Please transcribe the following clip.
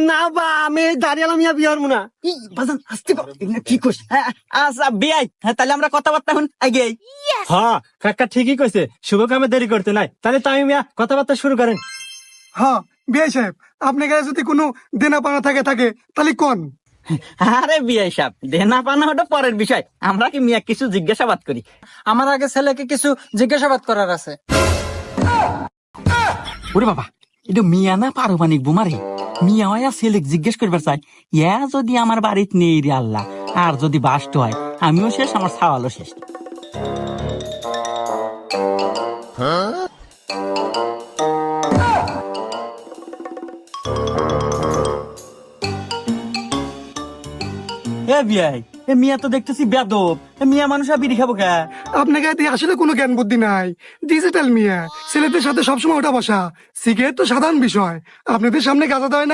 না বা আমি দাঁড়িয়ে মিয়া বিয়ে হবো না। বাজান আসতে কি কইস? আচ্ছা বিয়াই, তাহলে আমরা কথাবার্তা এখন আগে। হ্যাঁ কাকা ঠিকই কইছে, শুভ কামে দেরি করতে নাই। তাহলে তামিম মিয়া কথাবার্তা শুরু করেন। হ্যাঁ বিআই সাহেব, আপনার কাছে যদি কোনো দেনা পানা থাকে তাহলে কোন। আরে বিয়াই সাহেব, দেনা পানা ওটা পরের বিষয়, আমরা কি মিয়া কিছু জিজ্ঞাসাবাদ করি। আমার আগে ছেলেকে কিছু জিজ্ঞাসাবাদ করার আছে। ওরে বাবা, এটা মিয়া না পারমাণিক বোমারে। মিয়া হয়া ছেলে জিজ্ঞেস করবার চাই, ইয়া যদি আমার বাড়িতে নেই রে আল্লাহ, আর যদি বাস্ট হয় আমিও শেষ, আমার সাওয়ালও শেষ। এ বিয়াই, এ মিয়া তো দেখতেছি বেদব। এ মিয়া মানুষ আর বিড়ি খাবো কে? আপনাকে আসলে কোনো জ্ঞান বুদ্ধি নাই। ডিজিটাল মিয়া, ছেলেদের সাথে সবসময় ওটা বসা। সিগারেট তো সাধারণ বিষয়, আপনাদের সামনে গাঁজা দেয় নাই।